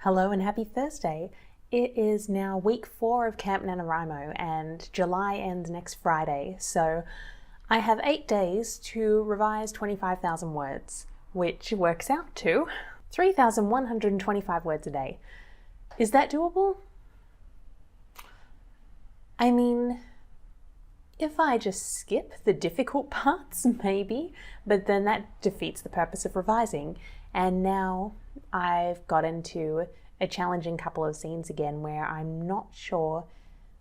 Hello and happy Thursday. It is now week 4 of Camp Nanowrimo and July ends next Friday, so I have 8 days to revise 25,000 words, which works out to 3,125 words a day. Is that doable? I mean, if I just skip the difficult parts, maybe, but then that defeats the purpose of revising. And now I've got into a challenging couple of scenes again where I'm not sure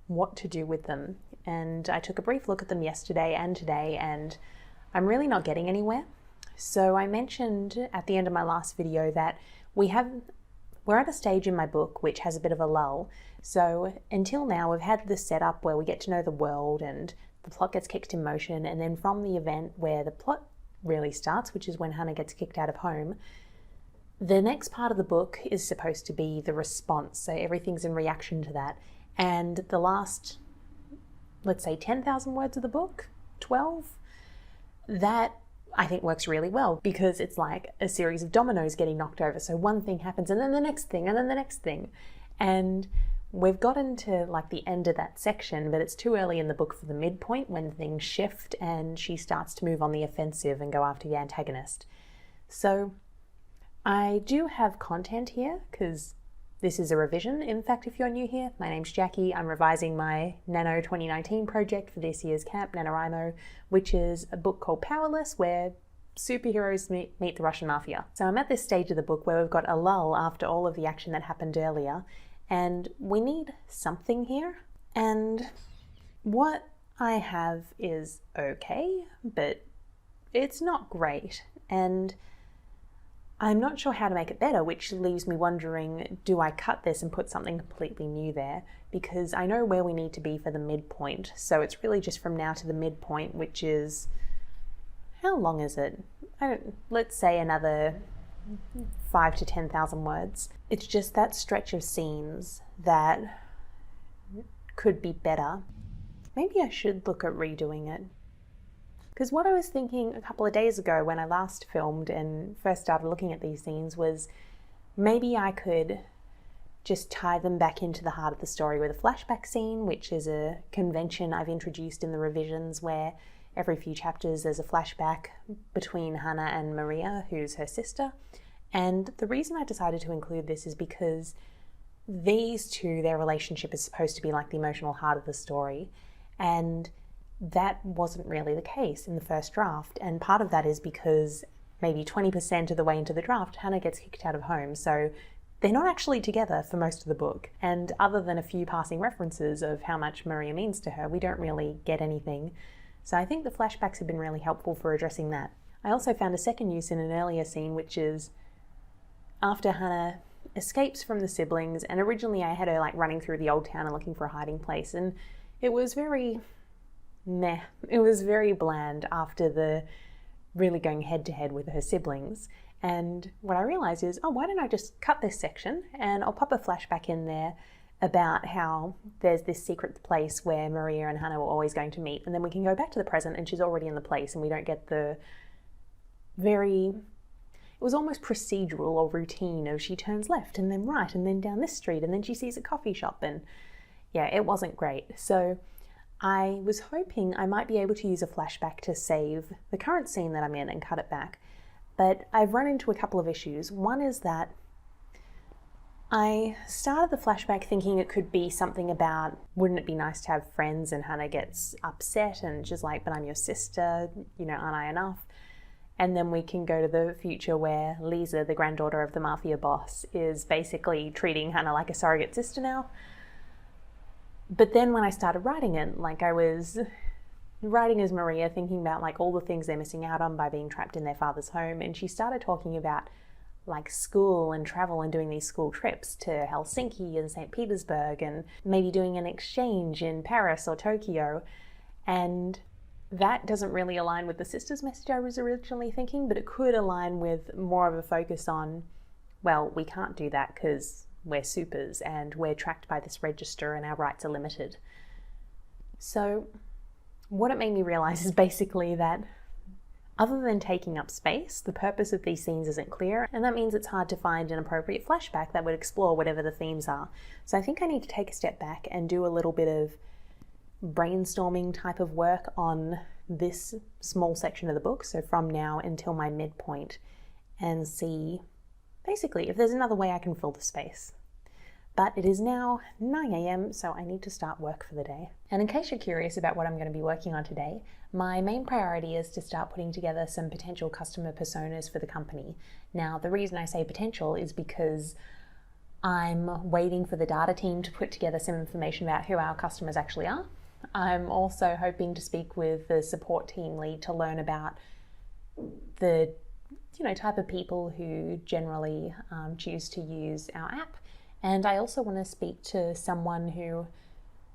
what to do with them. And I took a brief look at them yesterday and today, and I'm really not getting anywhere. So I mentioned at the end of my last video that we're at a stage in my book which has a bit of a lull. So until now we've had this setup where we get to know the world and the plot gets kicked in motion, and then from the event where the plot really starts, which is when Hannah gets kicked out of home, the next part of the book is supposed to be the response, so everything's in reaction to that. And the last, let's say 10,000 words of the book, 12, that I think works really well because it's like a series of dominoes getting knocked over. So one thing happens and then the next thing and then the next thing. And we've gotten to like the end of that section, but it's too early in the book for the midpoint when things shift and she starts to move on the offensive and go after the antagonist. So I do have content here because this is a revision. In fact, if you're new here, my name's Jackie. I'm revising my Nano 2019 project for this year's Camp Nanowrimo, which is a book called Powerless, where superheroes meet the Russian mafia. So I'm at this stage of the book where we've got a lull after all of the action that happened earlier, and we need something here. And what I have is okay, but it's not great. And I'm not sure how to make it better, which leaves me wondering, do I cut this and put something completely new there? Because I know where we need to be for the midpoint. So it's really just from now to the midpoint, which is, how long is it? Let's say another 5,000 to 10,000 words. It's just that stretch of scenes that could be better. Maybe I should look at redoing it. Because what I was thinking a couple of days ago when I last filmed and first started looking at these scenes was maybe I could just tie them back into the heart of the story with a flashback scene, which is a convention I've introduced in the revisions where every few chapters there's a flashback between Hannah and Maria, who's her sister. And the reason I decided to include this is because these two, their relationship is supposed to be like the emotional heart of the story. And that wasn't really the case in the first draft, and part of that is because maybe 20% of the way into the draft, Hannah gets kicked out of home, so they're not actually together for most of the book, and other than a few passing references of how much Maria means to her, we don't really get anything. So I think the flashbacks have been really helpful for addressing that. I also found a second use in an earlier scene, which is after Hannah escapes from the siblings, and originally I had her like running through the old town and looking for a hiding place, and it was very meh. It was very bland after the really going head to head with her siblings. And what I realized is, oh, why don't I just cut this section and I'll pop a flashback in there about how there's this secret place where Maria and Hannah were always going to meet, and then we can go back to the present and she's already in the place and we don't get the it was almost procedural or routine of she turns left and then right and then down this street and then she sees a coffee shop, and yeah, it wasn't great. So I was hoping I might be able to use a flashback to save the current scene that I'm in and cut it back, but I've run into a couple of issues. One is that I started the flashback thinking it could be something about, wouldn't it be nice to have friends, and Hannah gets upset and she's like, but I'm your sister, aren't I enough? And then we can go to the future where Lisa, the granddaughter of the mafia boss, is basically treating Hannah like a surrogate sister now. But then when I started writing it, like I was writing as Maria, thinking about like all the things they're missing out on by being trapped in their father's home, and she started talking about like school and travel and doing these school trips to Helsinki and St. Petersburg and maybe doing an exchange in Paris or Tokyo. And that doesn't really align with the sisters message I was originally thinking, but it could align with more of a focus on, well, we can't do that because we're supers and we're tracked by this register and our rights are limited. So what it made me realize is basically that Other than taking up space, the purpose of these scenes isn't clear, and that means it's hard to find an appropriate flashback that would explore whatever the themes are. So I think I need to take a step back and do a little bit of brainstorming type of work on this small section of the book, so from now until my midpoint, and see basically if there's another way I can fill the space. But it is now 9 a.m, so I need to start work for the day. And in case you're curious about what I'm going to be working on today, my main priority is to start putting together some potential customer personas for the company. Now, the reason I say potential is because I'm waiting for the data team to put together some information about who our customers actually are. I'm also hoping to speak with the support team lead to learn about the type of people who generally choose to use our app. And I also want to speak to someone who,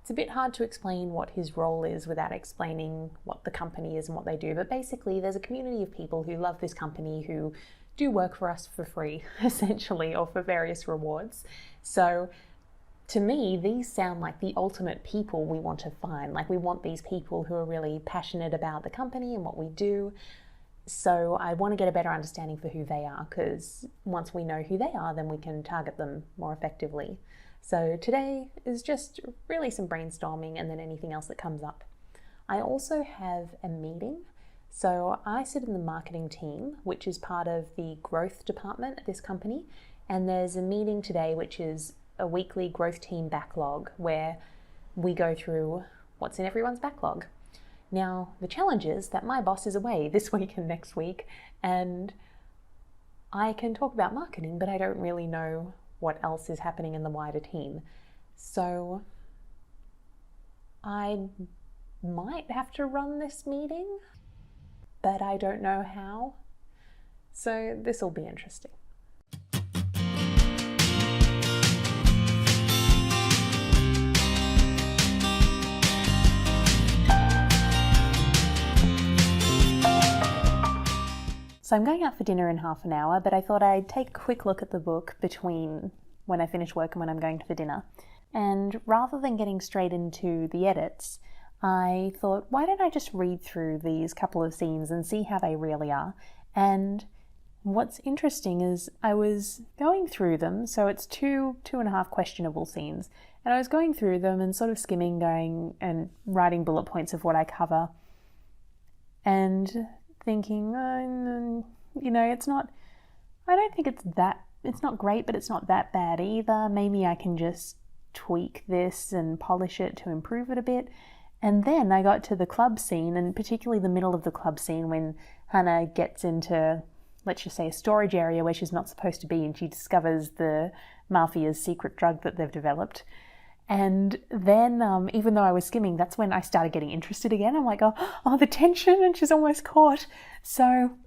it's a bit hard to explain what his role is without explaining what the company is and what they do. But basically, there's a community of people who love this company who do work for us for free, essentially, or for various rewards. So to me, these sound like the ultimate people we want to find. Like, we want these people who are really passionate about the company and what we do. So I want to get a better understanding for who they are, because once we know who they are, then we can target them more effectively. So today is just really some brainstorming and then anything else that comes up. I also have a meeting. So I sit in the marketing team, which is part of the growth department at this company. And there's a meeting today, which is a weekly growth team backlog, where we go through what's in everyone's backlog. Now, the challenge is that my boss is away this week and next week, and I can talk about marketing, but I don't really know what else is happening in the wider team. So I might have to run this meeting, but I don't know how. So this will be interesting. So I'm going out for dinner in half an hour, but I thought I'd take a quick look at the book between when I finish work and when I'm going for dinner. And rather than getting straight into the edits, I thought, why don't I just read through these couple of scenes and see how they really are? And what's interesting is I was going through them, so it's two and a half questionable scenes, and I was going through them and sort of skimming, going and writing bullet points of what I cover, and thinking, it's not, I don't think it's not great, but it's not that bad either. Maybe I can just tweak this and polish it to improve it a bit. And then I got to the club scene, and particularly the middle of the club scene when Hannah gets into, let's just say, a storage area where she's not supposed to be, and she discovers the mafia's secret drug that they've developed. And then, even though I was skimming, that's when I started getting interested again. I'm like, oh, the tension, and she's almost caught. So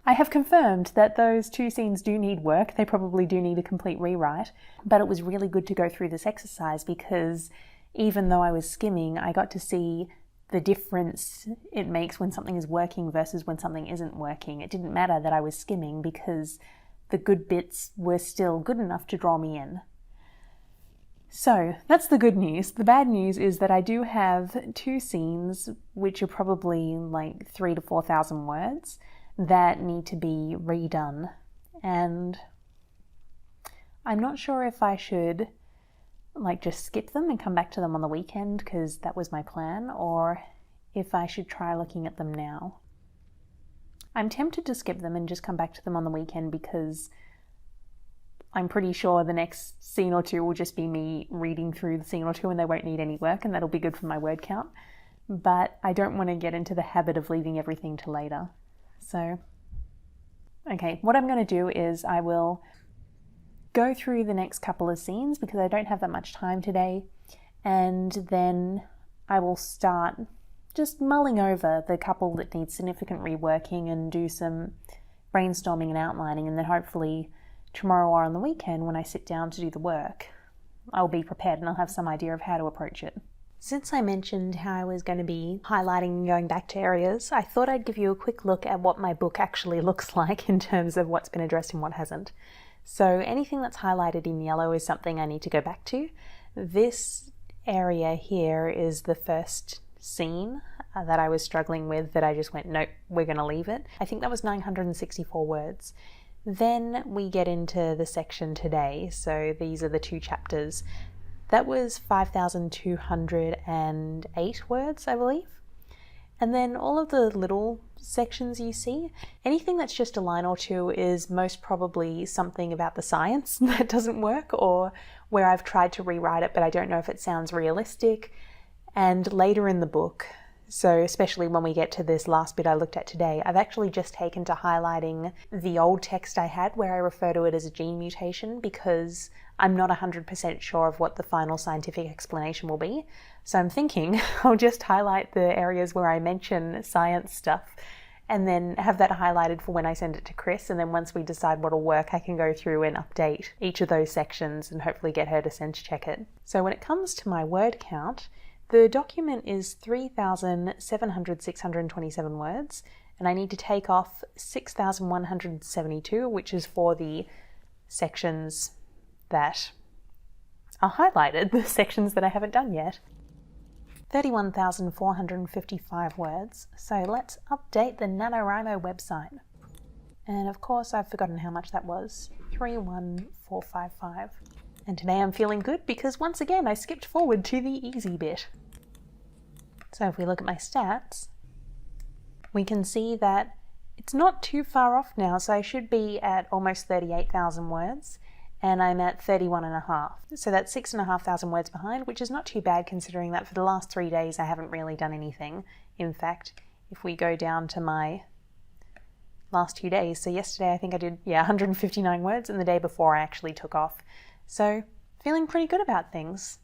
I have confirmed that those two scenes do need work. They probably do need a complete rewrite. But it was really good to go through this exercise, because even though I was skimming, I got to see the difference it makes when something is working versus when something isn't working. It didn't matter that I was skimming, because the good bits were still good enough to draw me in. So that's the good news. The bad news is that I do have two scenes, which are probably like 3,000 to 4,000 words, that need to be redone. And I'm not sure if I should just skip them and come back to them on the weekend, because that was my plan, or if I should try looking at them now. I'm tempted to skip them and just come back to them on the weekend, because I'm pretty sure the next scene or two will just be me reading through the scene or two, and they won't need any work, and that'll be good for my word count. But I don't want to get into the habit of leaving everything to later. So, okay, what I'm going to do is I will go through the next couple of scenes, because I don't have that much time today, and then I will start just mulling over the couple that need significant reworking and do some brainstorming and outlining, and then hopefully tomorrow or on the weekend when I sit down to do the work, I'll be prepared and I'll have some idea of how to approach it. Since I mentioned how I was going to be highlighting and going back to areas, I thought I'd give you a quick look at what my book actually looks like in terms of what's been addressed and what hasn't. So anything that's highlighted in yellow is something I need to go back to. This area here is the first scene that I was struggling with that I just went, nope, we're going to leave it. I think that was 964 words. Then we get into the section today, so these are the 2 chapters. That was 5,208 words, I believe. And then all of the little sections you see, anything that's just a line or 2 is most probably something about the science that doesn't work, or where I've tried to rewrite it but I don't know if it sounds realistic. And later in the book, so especially when we get to this last bit I looked at today, I've actually just taken to highlighting the old text I had where I refer to it as a gene mutation, because I'm not 100% sure of what the final scientific explanation will be. So I'm thinking I'll just highlight the areas where I mention science stuff and then have that highlighted for when I send it to Chris. And then once we decide what'll work, I can go through and update each of those sections and hopefully get her to sense check it. So when it comes to my word count, the document is 3,627 words, and I need to take off 6,172, which is for the sections that are highlighted, the sections that I haven't done yet. 31,455 words, so let's update the NaNoWriMo website. And of course I've forgotten how much that was, 31455. And today I'm feeling good because once again I skipped forward to the easy bit. So if we look at my stats, we can see that it's not too far off now, so I should be at almost 38,000 words. And I'm at 31.5. So that's 6,500 words behind, which is not too bad considering that for the last 3 days I haven't really done anything. In fact, if we go down to my last 2 days, so yesterday I think I did 159 words, and the day before I actually took off. So feeling pretty good about things.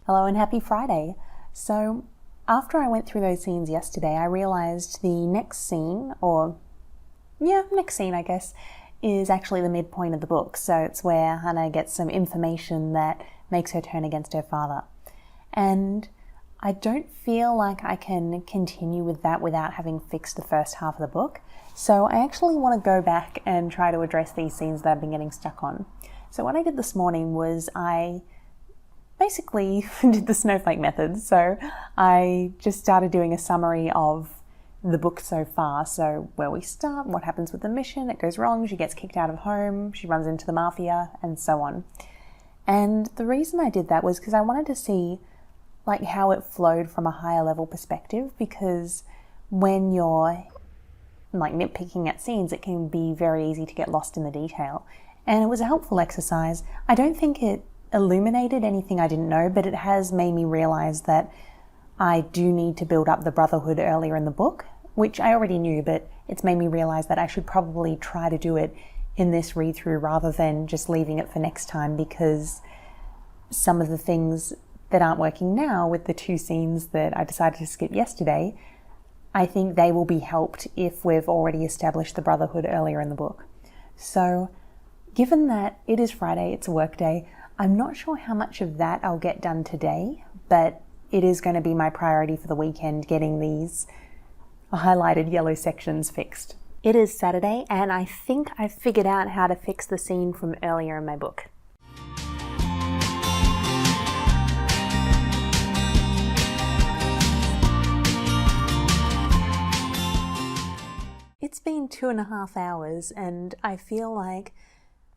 Hello and happy Friday. So after I went through those scenes yesterday, I realised the next scene, I guess, is actually the midpoint of the book. So it's where Hannah gets some information that makes her turn against her father. And I don't feel like I can continue with that without having fixed the first half of the book. So I actually want to go back and try to address these scenes that I've been getting stuck on. So what I did this morning was I basically did the snowflake method. So I just started doing a summary of the book so far. So where we start, what happens with the mission, it goes wrong, she gets kicked out of home, she runs into the mafia, and so on. And the reason I did that was because I wanted to see like how it flowed from a higher level perspective, because when you're like nitpicking at scenes, it can be very easy to get lost in the detail. And it was a helpful exercise. I don't think it illuminated anything I didn't know, but it has made me realize that I do need to build up the brotherhood earlier in the book, which I already knew, but it's made me realize that I should probably try to do it in this read through rather than just leaving it for next time, because some of the things that aren't working now with the 2 scenes that I decided to skip yesterday, I think they will be helped if we've already established the brotherhood earlier in the book. So given that it is Friday, it's a work day, I'm not sure how much of that I'll get done today, but it is going to be my priority for the weekend, getting these highlighted yellow sections fixed. It is Saturday, and I think I've figured out how to fix the scene from earlier in my book. It's been 2.5 hours, and I feel like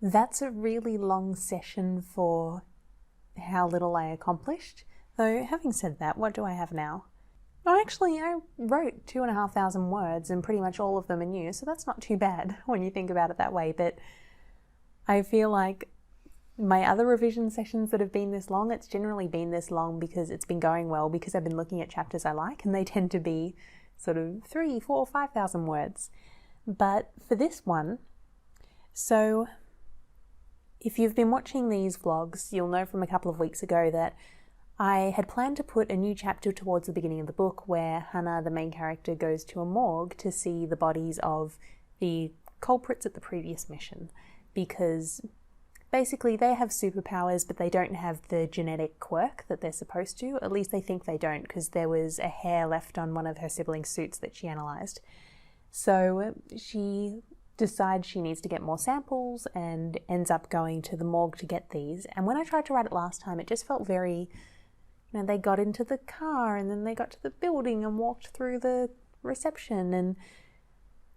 that's a really long session for how little I accomplished. Though, having said that, what do I have now? Oh, actually, I wrote 2,500 words and pretty much all of them are new, so that's not too bad when you think about it that way. But I feel like my other revision sessions that have been this long, it's generally been this long because it's been going well, because I've been looking at chapters I like, and they tend to be sort of 3,000, 4,000, 5,000 words. But for this one, so if you've been watching these vlogs, you'll know from a couple of weeks ago that I had planned to put a new chapter towards the beginning of the book where Hannah, the main character, goes to a morgue to see the bodies of the culprits at the previous mission, because basically they have superpowers but they don't have the genetic quirk that they're supposed to. At least they think they don't, because there was a hair left on one of her siblings' suits that she analysed. So she decides she needs to get more samples and ends up going to the morgue to get these. And when I tried to write it last time, it just felt very, they got into the car and then they got to the building and walked through the reception, and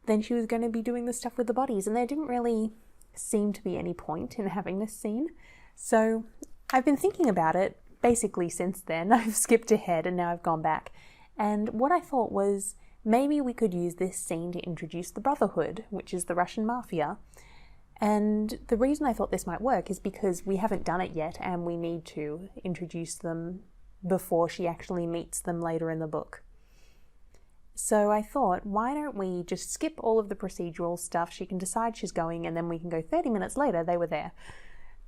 then she was going to be doing the stuff with the bodies, and there didn't really seem to be any point in having this scene. So I've been thinking about it basically since then. I've skipped ahead and now I've gone back. And what I thought was, maybe we could use this scene to introduce the Brotherhood, which is the Russian mafia. And the reason I thought this might work is because we haven't done it yet and we need to introduce them before she actually meets them later in the book. So I thought, why don't we just skip all of the procedural stuff? She can decide she's going, and then we can go 30 minutes later, they were there.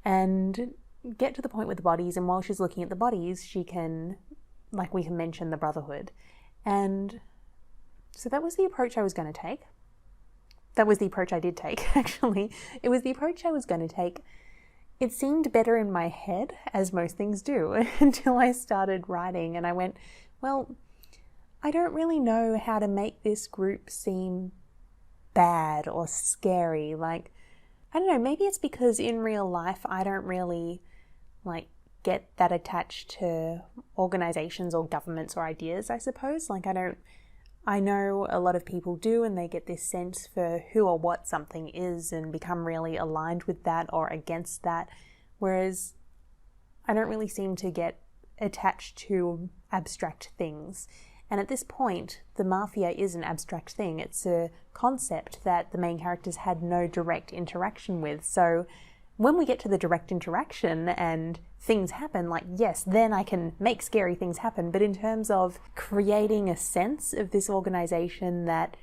And get to the point with the bodies, and while she's looking at the bodies, we can mention the Brotherhood. And so that was the approach I was going to take. That was the approach I did take, actually. It was the approach I was going to take. It seemed better in my head, as most things do, until I started writing, and I went, well, I don't really know how to make this group seem bad or scary. I don't know, maybe it's because in real life I don't really get that attached to organizations or governments or ideas, I suppose. I know a lot of people do, and they get this sense for who or what something is and become really aligned with that or against that, whereas I don't really seem to get attached to abstract things. And at this point, the mafia is an abstract thing. It's a concept that the main characters had no direct interaction with. So when we get to the direct interaction and things happen, yes, then I can make scary things happen. But in terms of creating a sense of this organization that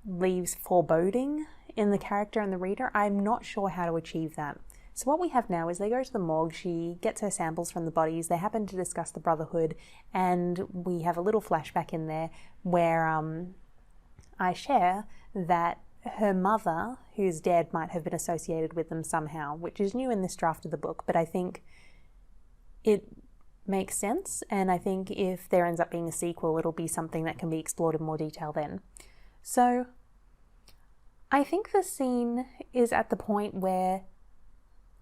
leaves foreboding in the character and the reader, I'm not sure how to achieve that. So what we have now is they go to the morgue, she gets her samples from the bodies, they happen to discuss the Brotherhood, and we have a little flashback in there where I share that her mother, who's dead, might have been associated with them somehow, which is new in this draft of the book, but I think it makes sense, and I think if there ends up being a sequel, it'll be something that can be explored in more detail then. So I think the scene is at the point where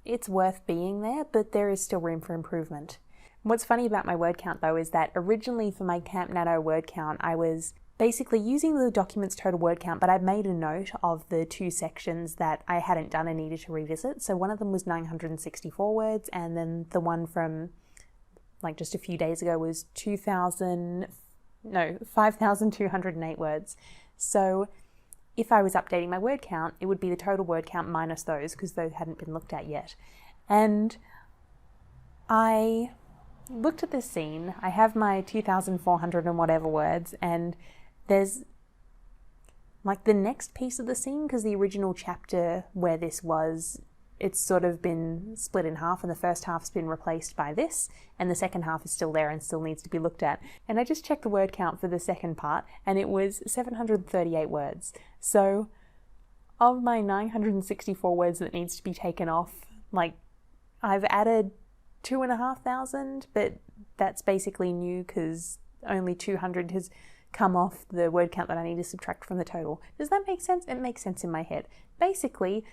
it's worth being there, but there is still room for improvement. What's funny about my word count, though, is that originally for my Camp Nano word count, I was basically using the document's total word count, but I made a note of the two sections that I hadn't done and needed to revisit. So one of them was 964 words, and then the one from just a few days ago was 5,208 words. So if I was updating my word count, it would be the total word count minus those, because those hadn't been looked at yet. And I looked at this scene. I have my 2,400 and whatever words, and there's the next piece of the scene, because the original chapter where this was, it's sort of been split in half, and the first half's been replaced by this, and the second half is still there and still needs to be looked at. And I just checked the word count for the second part, and it was 738 words. So of my 964 words that needs to be taken off, I've added 2,500, but that's basically new because only 200 has come off the word count that I need to subtract from the total. Does that make sense? It makes sense in my head. Basically,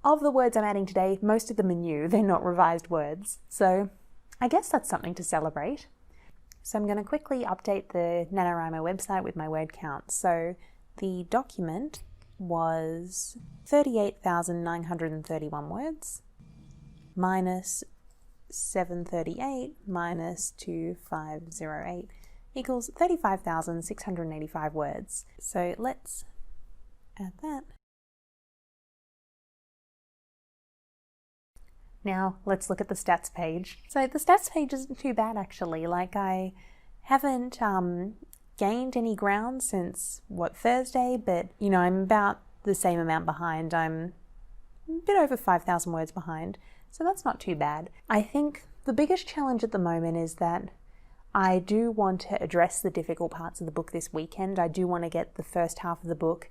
of the words I'm adding today, most of them are new. They're not revised words. So I guess that's something to celebrate. So I'm going to quickly update the NaNoWrimo website with my word count. So the document was 38,931 words minus 738 minus 2,508 equals 35,685 words. So let's add that. Now let's look at the stats page. So the stats page isn't too bad, actually. I haven't gained any ground since, Thursday, but I'm about the same amount behind. I'm a bit over 5,000 words behind, so that's not too bad. I think the biggest challenge at the moment is that I do want to address the difficult parts of the book this weekend. I do want to get the first half of the book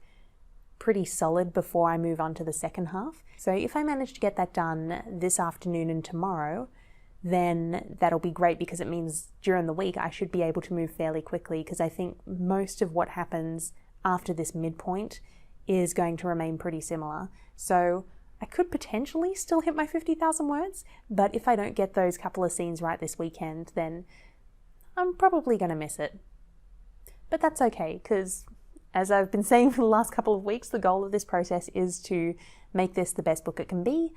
pretty solid before I move on to the second half. So if I manage to get that done this afternoon and tomorrow, then that'll be great, because it means during the week I should be able to move fairly quickly, because I think most of what happens after this midpoint is going to remain pretty similar. So I could potentially still hit my 50,000 words, but if I don't get those couple of scenes right this weekend, then I'm probably going to miss it. But that's okay, because as I've been saying for the last couple of weeks, the goal of this process is to make this the best book it can be.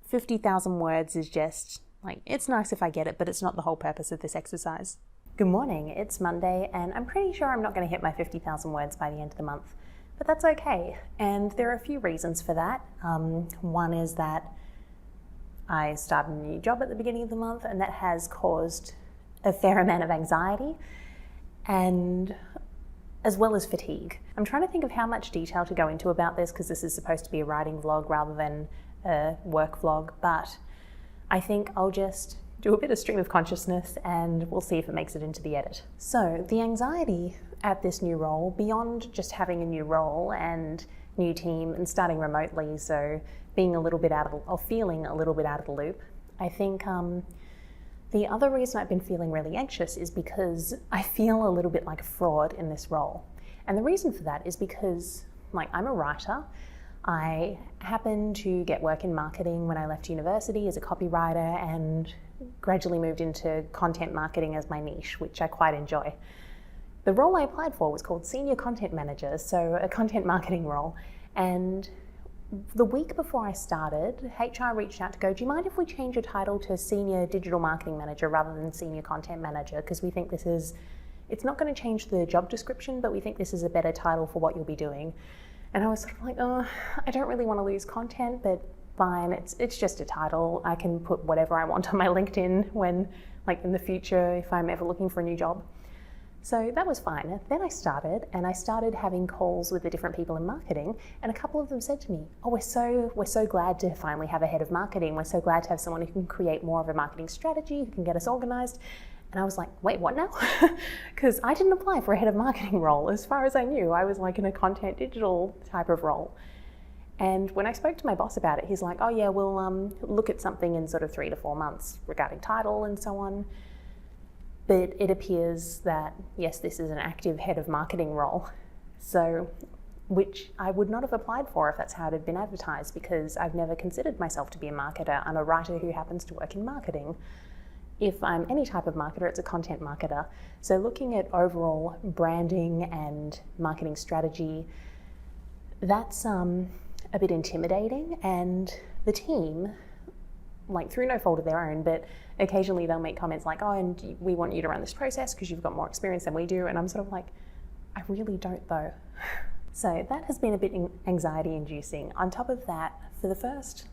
50,000 words is just, it's nice if I get it, but it's not the whole purpose of this exercise. Good morning, it's Monday, and I'm pretty sure I'm not going to hit my 50,000 words by the end of the month. But that's okay, and there are a few reasons for that. One is that I started a new job at the beginning of the month, and that has caused a fair amount of anxiety, and as well as fatigue. I'm trying to think of how much detail to go into about this, because this is supposed to be a writing vlog rather than a work vlog, but I think I'll just do a bit of stream of consciousness and we'll see if it makes it into the edit. So the anxiety at this new role, beyond just having a new role and new team and starting remotely, so being a little bit feeling a little bit out of the loop, I think the other reason I've been feeling really anxious is because I feel a little bit like a fraud in this role. And the reason for that is because, I'm a writer. I happened to get work in marketing when I left university as a copywriter and gradually moved into content marketing as my niche, which I quite enjoy. The role I applied for was called Senior Content Manager, so a content marketing role. And the week before I started, HR reached out to go, do you mind if we change your title to Senior Digital Marketing Manager rather than Senior Content Manager? Because we think it's not going to change the job description, but we think this is a better title for what you'll be doing. And I was sort of like, I don't really want to lose content, but fine, it's just a title. I can put whatever I want on my LinkedIn when, in the future, if I'm ever looking for a new job. So that was fine. Then I started having calls with the different people in marketing, and a couple of them said to me, we're so glad to finally have a head of marketing. We're so glad to have someone who can create more of a marketing strategy, who can get us organized. And I was like, wait, what now? Because I didn't apply for a head of marketing role. As far as I knew, I was in a content digital type of role. And when I spoke to my boss about it, he's like, oh yeah, we'll look at something in sort of 3 to 4 months regarding title and so on. But it appears that, yes, this is an active head of marketing role. So, which I would not have applied for if that's how it had been advertised, because I've never considered myself to be a marketer. I'm a writer who happens to work in marketing. If I'm any type of marketer, it's a content marketer. So looking at overall branding and marketing strategy, that's a bit intimidating. And the team, through no fault of their own, but occasionally they'll make comments like, and we want you to run this process because you've got more experience than we do. And I'm sort of like, I really don't though. So that has been a bit anxiety inducing. On top of that, for the first,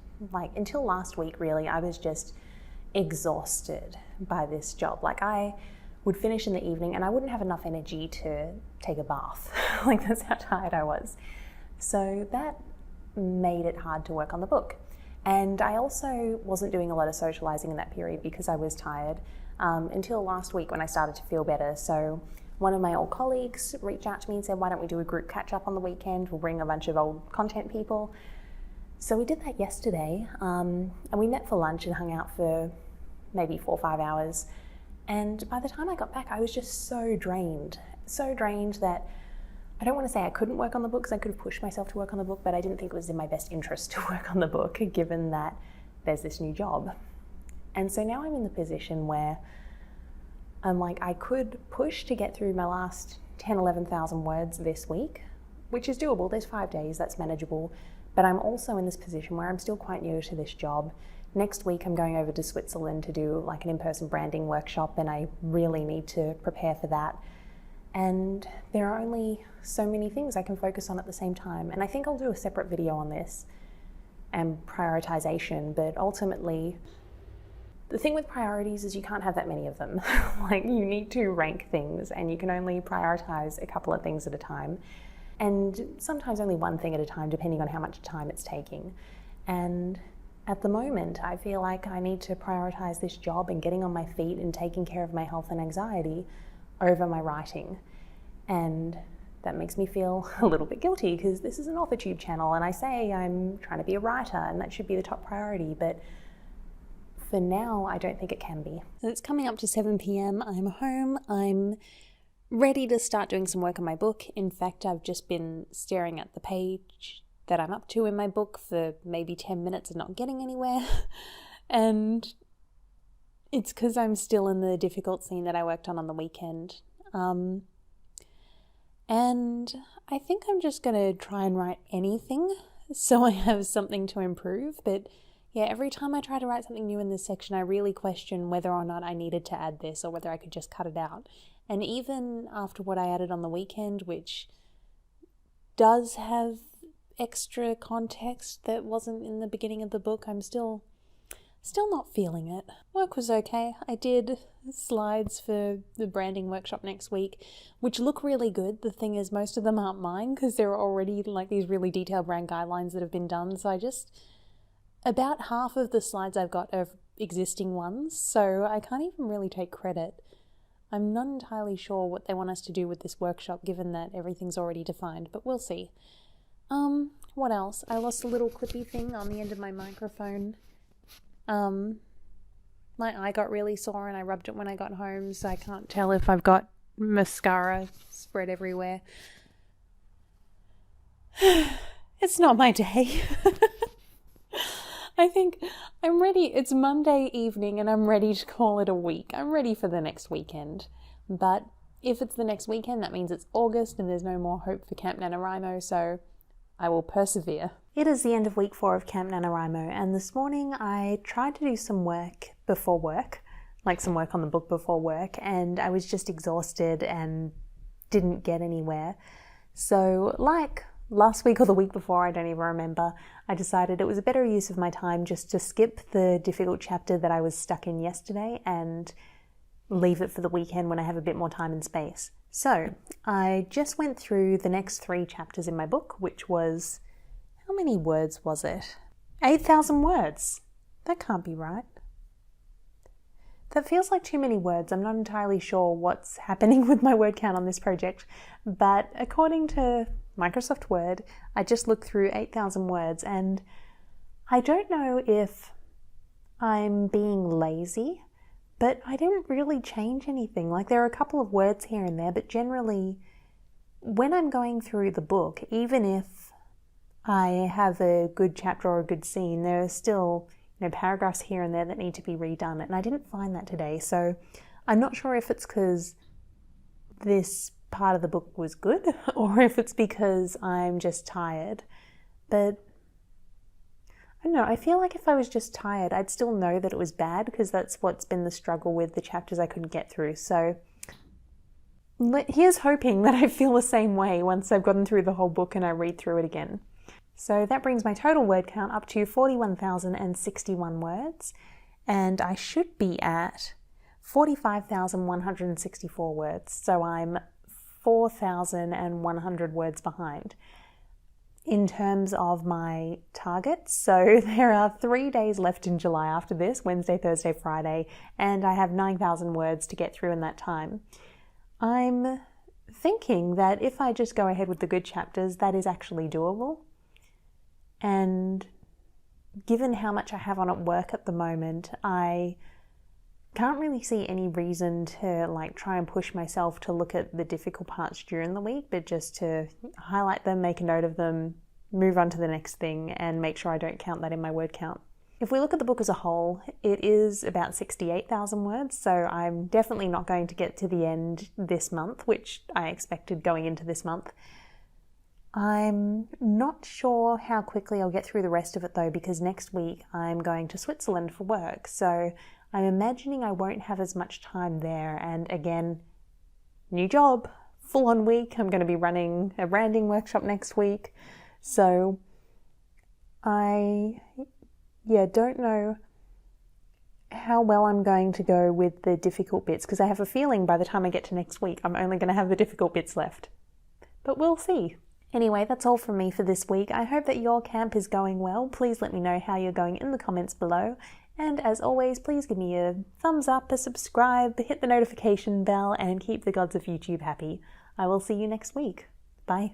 until last week really, I was just exhausted by this job. I would finish in the evening and I wouldn't have enough energy to take a bath. That's how tired I was. So that made it hard to work on the book. And I also wasn't doing a lot of socializing in that period because I was tired until last week when I started to feel better. So one of my old colleagues reached out to me and said, why don't we do a group catch up on the weekend? We'll bring a bunch of old content people. So we did that yesterday, and we met for lunch and hung out for maybe 4 or 5 hours. And by the time I got back, I was just so drained that I don't want to say I couldn't work on the book, because I could have pushed myself to work on the book, but I didn't think it was in my best interest to work on the book, given that there's this new job. And so now I'm in the position where I'm I could push to get through my last 10, 11,000 words this week, which is doable. There's 5 days, that's manageable. But I'm also in this position where I'm still quite new to this job. Next week, I'm going over to Switzerland to do an in-person branding workshop, and I really need to prepare for that. And there are only so many things I can focus on at the same time. And I think I'll do a separate video on this and prioritization, but ultimately, the thing with priorities is you can't have that many of them. You need to rank things, and you can only prioritize a couple of things at a time. And sometimes only one thing at a time, depending on how much time it's taking. And at the moment, I feel like I need to prioritize this job and getting on my feet and taking care of my health and anxiety over my writing. And that makes me feel a little bit guilty, because this is an authortube channel and I say I'm trying to be a writer and that should be the top priority, but for now I don't think it can be. So it's coming up to 7 p.m. I'm home. I'm ready to start doing some work on my book. In fact, I've just been staring at the page that I'm up to in my book for maybe 10 minutes and not getting anywhere. And it's because I'm still in the difficult scene that I worked on the weekend. And I think I'm just going to try and write anything so I have something to improve. But yeah, every time I try to write something new in this section, I really question whether or not I needed to add this or whether I could just cut it out. And even after what I added on the weekend, which does have extra context that wasn't in the beginning of the book, I'm still not feeling it. Work was okay. I did slides for the branding workshop next week, which look really good. The thing is, most of them aren't mine because there are already like these really detailed brand guidelines that have been done. So about half of the slides I've got are existing ones, so I can't even really take credit. I'm not entirely sure what they want us to do with this workshop, given that everything's already defined, but we'll see. What else? I lost a little clippy thing on the end of my microphone. My eye got really sore and I rubbed it when I got home, so I can't tell if I've got mascara spread everywhere. It's not my day. I think I'm ready. It's Monday evening and I'm ready to call it a week. I'm ready for the next weekend. But if it's the next weekend, that means it's August and there's no more hope for Camp Nanowrimo, so I will persevere. It is the end of week 4 of Camp Nanowrimo, and this morning I tried to do some work before work, like some work on the book before work, and I was just exhausted and didn't get anywhere. So like last week or the week before, I don't even remember, I decided it was a better use of my time just to skip the difficult chapter that I was stuck in yesterday and leave it for the weekend when I have a bit more time and space. So I just went through the next 3 chapters in my book, which was, how many words was it? 8,000 words. That can't be right. That feels like too many words. I'm not entirely sure what's happening with my word count on this project, but according to Microsoft Word, I just looked through 8,000 words, and I don't know if I'm being lazy, but I didn't really change anything. Like, there are a couple of words here and there, but generally when I'm going through the book, even if I have a good chapter or a good scene, there are still, paragraphs here and there that need to be redone, and I didn't find that today. So I'm not sure if it's because this part of the book was good or if it's because I'm just tired. But I don't know, I feel like if I was just tired, I'd still know that it was bad, because that's what's been the struggle with the chapters I couldn't get through. So here's hoping that I feel the same way once I've gotten through the whole book and I read through it again. So that brings my total word count up to 41,061 words, and I should be at 45,164 words. So I'm 4,100 words behind in terms of my target. So there are 3 days left in July after this, Wednesday, Thursday, Friday, and I have 9,000 words to get through in that time. I'm thinking that if I just go ahead with the good chapters, that is actually doable. And given how much I have on at work at the moment, I can't really see any reason to try and push myself to look at the difficult parts during the week, but just to highlight them, make a note of them, move on to the next thing, and make sure I don't count that in my word count. If we look at the book as a whole, it is about 68,000 words, so I'm definitely not going to get to the end this month, which I expected going into this month. I'm not sure how quickly I'll get through the rest of it though, because next week I'm going to Switzerland for work, so I'm imagining I won't have as much time there. And again, new job, full-on week. I'm going to be running a branding workshop next week, so I don't know how well I'm going to go with the difficult bits, because I have a feeling by the time I get to next week I'm only going to have the difficult bits left, but we'll see. Anyway, that's all from me for this week. I hope that your camp is going well. Please let me know how you're going in the comments below. And as always, please give me a thumbs up, a subscribe, hit the notification bell, and keep the gods of YouTube happy. I will see you next week. Bye.